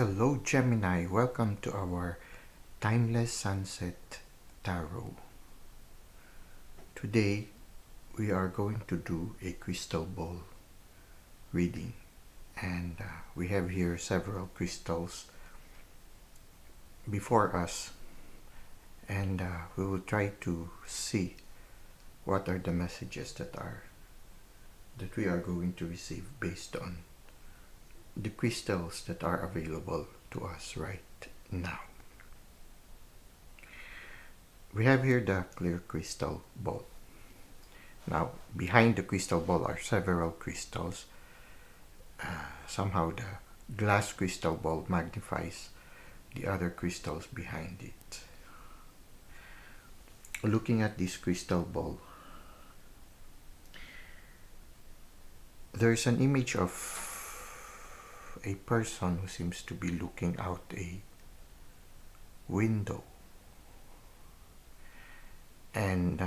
Hello Gemini, welcome to our Timeless Sunset Tarot. Today we are going to do a crystal ball reading, and we have here several crystals before us, and we will try to see what are the messages that we are going to receive based on the crystals that are available to us right now. We have here the clear crystal ball. Now, behind the crystal ball are several crystals. Somehow the glass crystal ball magnifies the other crystals behind it. Looking at this crystal ball, there's an image of a person who seems to be looking out a window, and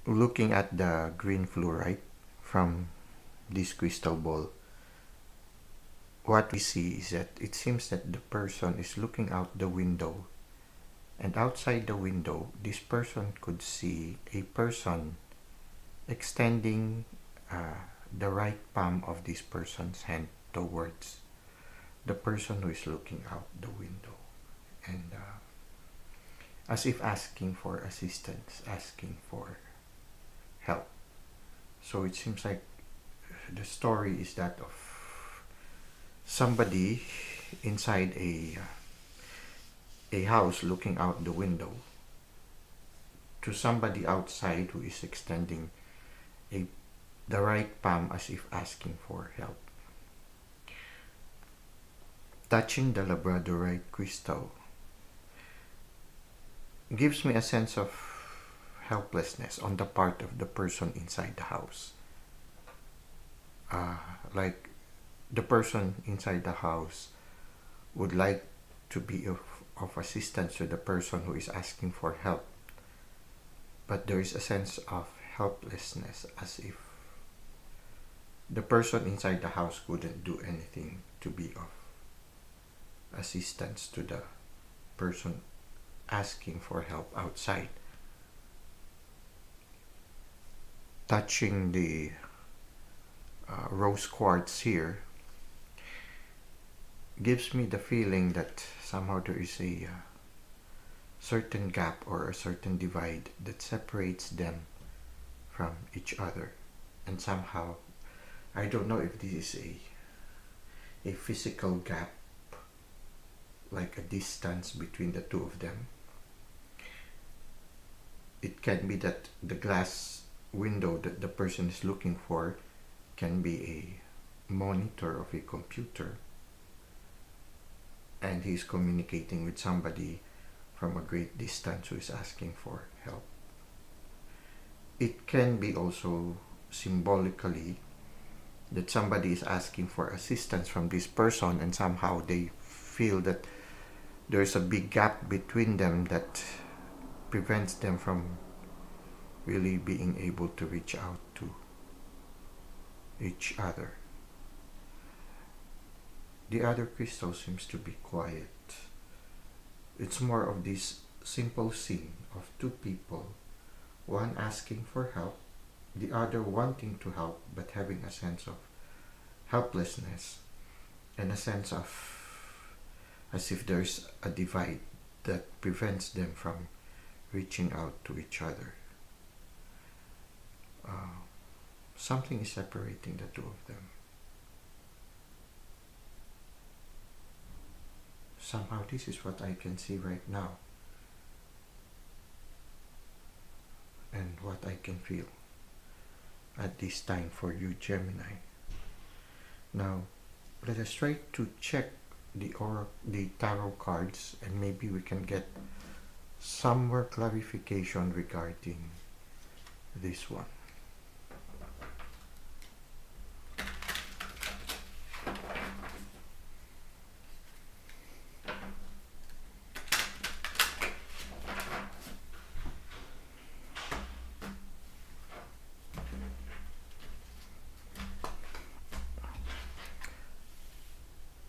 looking at the green fluorite from this crystal ball, what we see is that it seems that the person is looking out the window, and outside the window this person could see a person extending the right palm of this person's hand towards the person who is looking out the window, and as if asking for assistance, asking for help. So it seems like the story is that of somebody inside a house looking out the window to somebody outside who is extending the right palm as if asking for help. Touching the labradorite crystal gives me a sense of helplessness on the part of the person inside the house. Like the person inside the house would like to be of assistance to the person who is asking for help, but there is a sense of helplessness, as if the person inside the house couldn't do anything to be of assistance to the person asking for help outside. Touching the rose quartz here gives me the feeling that somehow there is a certain gap or a certain divide that separates them from each other, and somehow I don't know if this is a physical gap, like a distance between the two of them. It can be that the glass window that the person is looking for can be a monitor of a computer, and he's communicating with somebody from a great distance who is asking for help. It can be also symbolically that somebody is asking for assistance from this person, and somehow they feel that there's a big gap between them that prevents them from really being able to reach out to each other. The other crystal seems to be quiet. It's more of this simple scene of two people, one asking for help, the other wanting to help but having a sense of helplessness and a sense of as if there's a divide that prevents them from reaching out to each other. Something is separating the two of them. Somehow this is what I can see right now, and what I can feel at this time for you, Gemini. Now, let us try to check the tarot cards, and maybe we can get some more clarification regarding this one.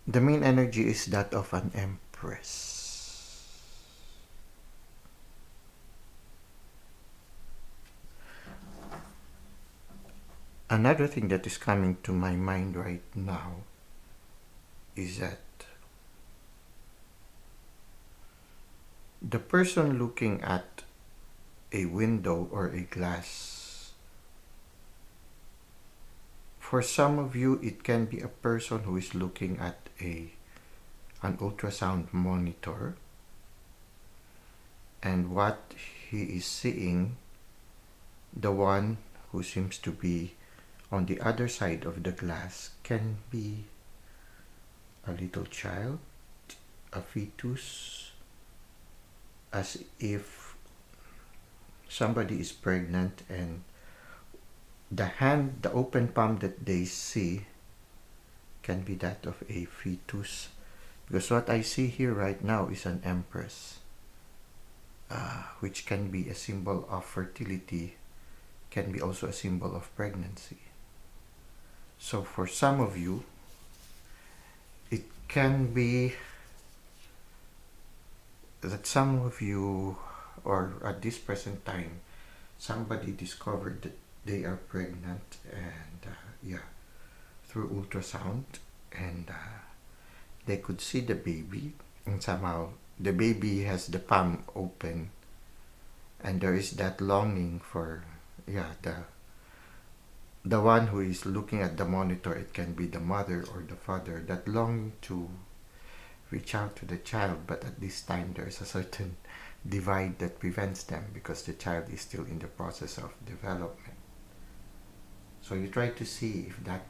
The main energy is that of an empress. Another thing that is coming to my mind right now is that the person looking at a window or a glass, for some of you it can be a person who is looking at an ultrasound monitor, and what he is seeing, the one who seems to be on the other side of the glass, can be a little child, a fetus, as if somebody is pregnant, and the hand, the open palm that they see can be that of a fetus. Because what I see here right now is an empress, which can be a symbol of fertility, can be also a symbol of pregnancy. So for some of you, it can be that some of you, or at this present time, somebody discovered that they are pregnant, and through ultrasound, and they could see the baby, and somehow the baby has the palm open, and there is that longing for the one who is looking at the monitor. It can be the mother or the father, that longing to reach out to the child, but at this time there's a certain divide that prevents them because the child is still in the process of development. So you try to see if that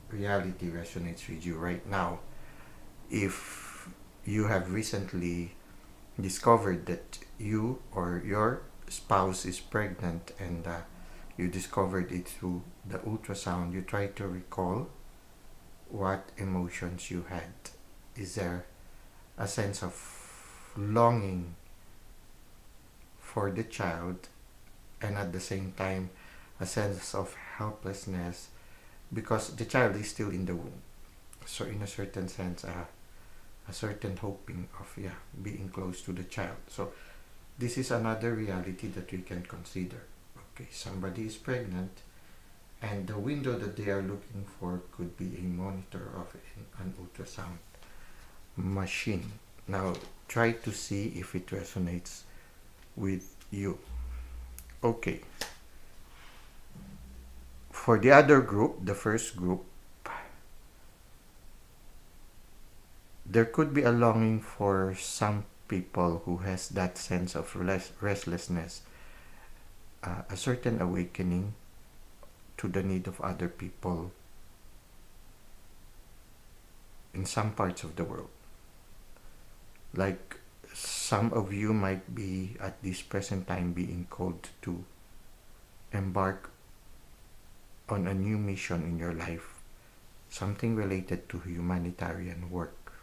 reality resonates with you right now. If you have recently discovered that you or your spouse is pregnant, and you discovered it through the ultrasound, you try to recall what emotions you had. Is there a sense of longing for the child, and at the same time a sense of helplessness because the child is still in the womb? So in a certain sense, a certain hoping of being close to the child. So this is another reality that we can consider. Okay, somebody is pregnant, and the window that they are looking for could be a monitor of an ultrasound machine. Now try to see if it resonates with you. Okay, for the other group, the first group, there could be a longing for some people who has that sense of restlessness, a certain awakening to the need of other people in some parts of the world. Like some of you might be at this present time being called to embark on a new mission in your life, something related to humanitarian work.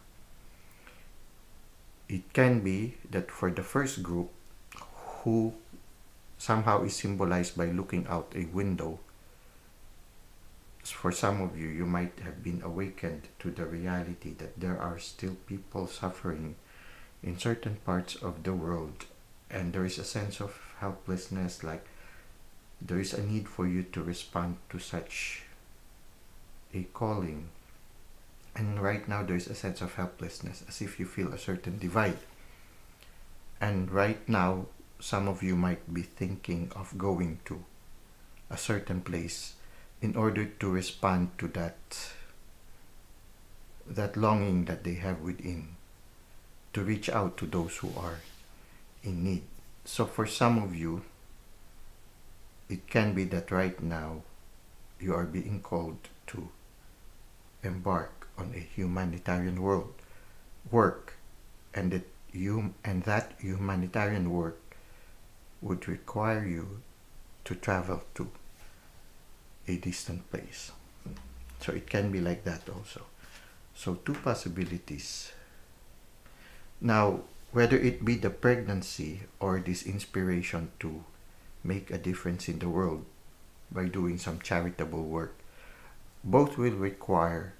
It can be that for the first group, who somehow is symbolized by looking out a window, for some of you, you might have been awakened to the reality that there are still people suffering in certain parts of the world, and there is a sense of helplessness, like there is a need for you to respond to such a calling. And right now there is a sense of helplessness, as if you feel a certain divide. And right now, some of you might be thinking of going to a certain place in order to respond to that longing that they have within, to reach out to those who are in need. So for some of you, it can be that right now you are being called to embark on a humanitarian work, and that humanitarian work would require you to travel to a distant place. So it can be like that also. So two possibilities. Now, whether it be the pregnancy or this inspiration to make a difference in the world by doing some charitable work, both will require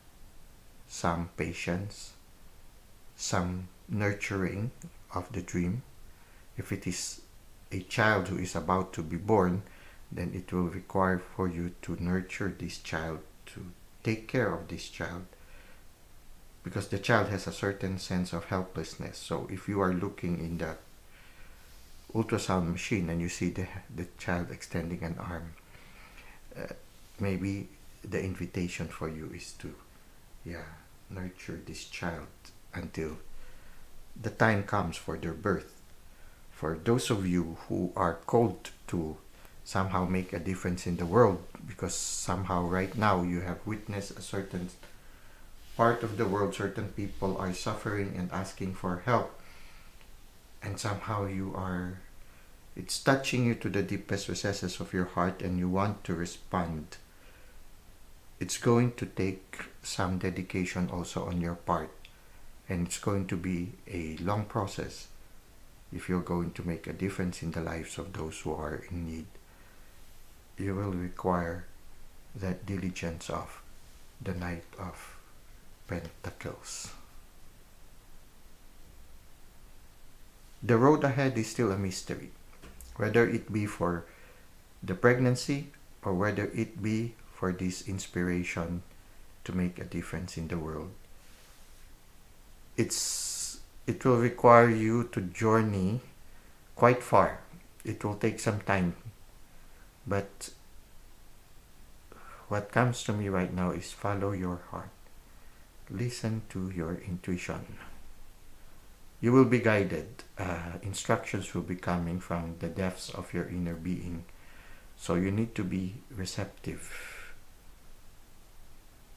some patience, some nurturing of the dream. If it is a child who is about to be born, then it will require for you to nurture this child, to take care of this child, because the child has a certain sense of helplessness. So if you are looking in the ultrasound machine and you see the child extending an arm, maybe the invitation for you is to nurture this child until the time comes for their birth. For those of you who are called to somehow make a difference in the world, because somehow right now you have witnessed a certain part of the world, certain people are suffering and asking for help, and somehow it's touching you to the deepest recesses of your heart and you want to respond. It's going to take some dedication also on your part, and it's going to be a long process if you're going to make a difference in the lives of those who are in need. You will require that diligence of the Knight of Pentacles. The road ahead is still a mystery, whether it be for the pregnancy or whether it be for this inspiration to make a difference in the world. It will require you to journey quite far. It will take some time. But what comes to me right now is follow your heart. Listen to your intuition. You will be guided. Instructions will be coming from the depths of your inner being. So you need to be receptive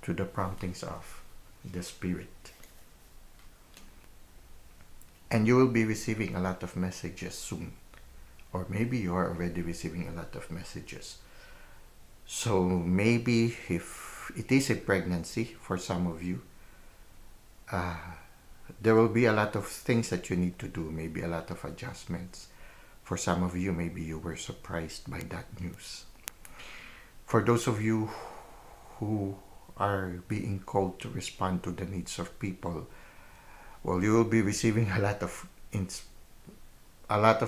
to the promptings of the Spirit. And you will be receiving a lot of messages soon. Or maybe you are already receiving a lot of messages. So maybe if it is a pregnancy for some of you, there will be a lot of things that you need to do, maybe a lot of adjustments. For some of you, maybe you were surprised by that news. For those of you who are being called to respond to the needs of people, well, you will be receiving a lot of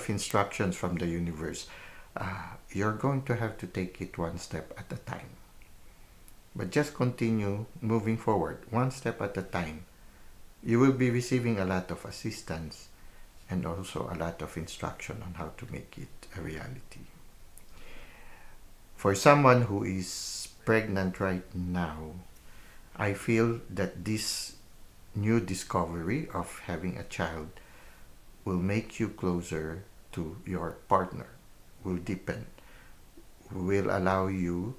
instructions from the universe. You're going to have to take it one step at a time. But just continue moving forward, one step at a time. You will be receiving a lot of assistance and also a lot of instruction on how to make it a reality. For someone who is pregnant right now, I feel that this new discovery of having a child will make you closer to your partner, will deepen, will allow you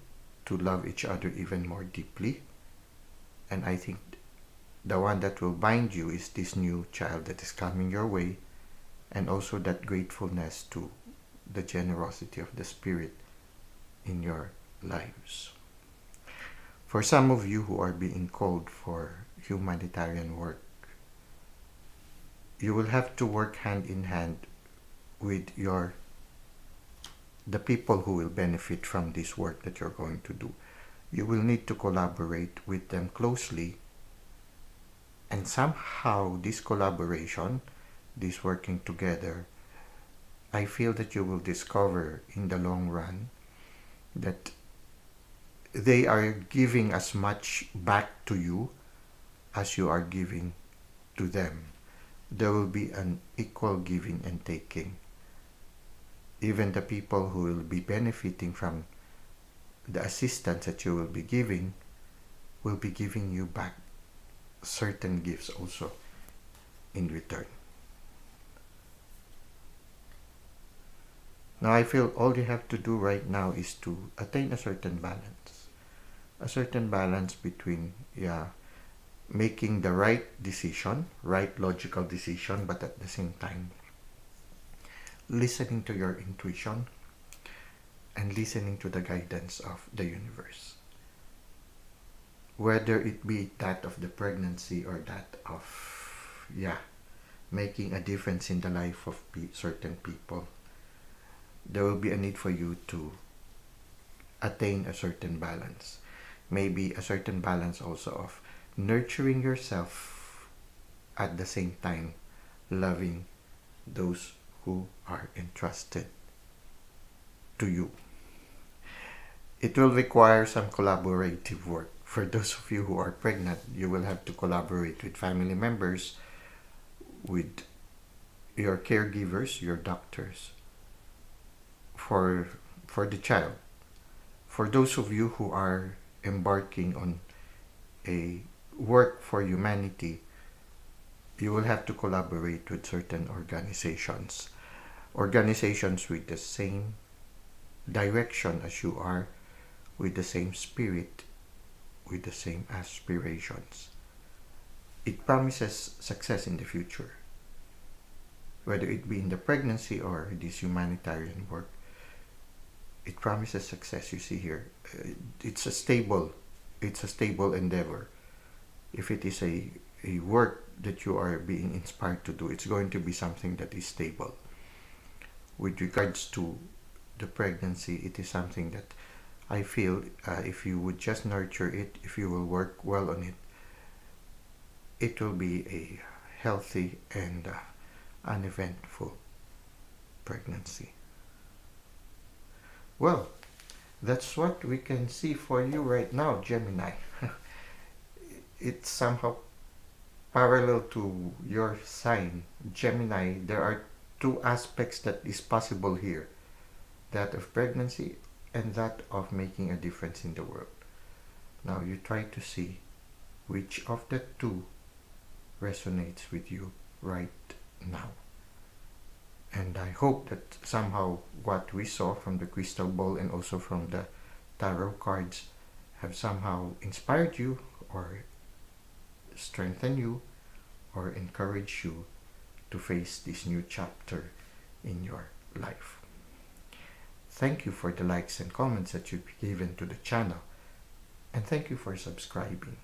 to love each other even more deeply. And I think the one that will bind you is this new child that is coming your way, and also that gratefulness to the generosity of the Spirit in your lives. For some of you who are being called for humanitarian work, you will have to work hand in hand with the people who will benefit from this work that you're going to do. You will need to collaborate with them closely, and somehow this collaboration, this working together, I feel that you will discover in the long run that they are giving as much back to you as you are giving to them. There will be an equal giving and taking. Even the people who will be benefiting from the assistance that you will be giving you back certain gifts also in return. Now I feel all you have to do right now is to attain a certain balance. A certain balance between making the right decision, right logical decision, but at the same time listening to your intuition and listening to the guidance of the universe. Whether it be that of the pregnancy or that of making a difference in the life of certain people, there will be a need for you to attain a certain balance. Maybe a certain balance also of nurturing yourself at the same time loving those who are entrusted to you. It will require some collaborative work. For those of you who are pregnant, you will have to collaborate with family members, with your caregivers, your doctors, for the child. For those of you who are embarking on a work for humanity, you will have to collaborate with certain organizations. Organizations with the same direction as you are, with the same spirit, with the same aspirations. It promises success in the future. Whether it be in the pregnancy or this humanitarian work, it promises success. You see here, it's a stable endeavor. If it is a work that you are being inspired to do, it's going to be something that is stable. With regards to the pregnancy, it is something that I feel if you would just nurture it, if you will work well on it, it will be a healthy and uneventful pregnancy. Well, that's what we can see for you right now, Gemini. It's somehow parallel to your sign, Gemini. There are two aspects that is possible here, that of pregnancy and that of making a difference in the world. Now you try to see which of the two resonates with you right now. And I hope that somehow what we saw from the crystal ball and also from the tarot cards have somehow inspired you or strengthened you or encouraged you to face this new chapter in your life. Thank you for the likes and comments that you've given to the channel, and thank you for subscribing.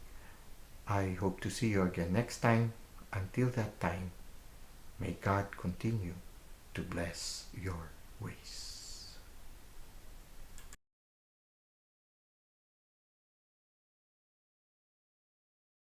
I hope to see you again next time. Until that time, may God continue to bless your ways.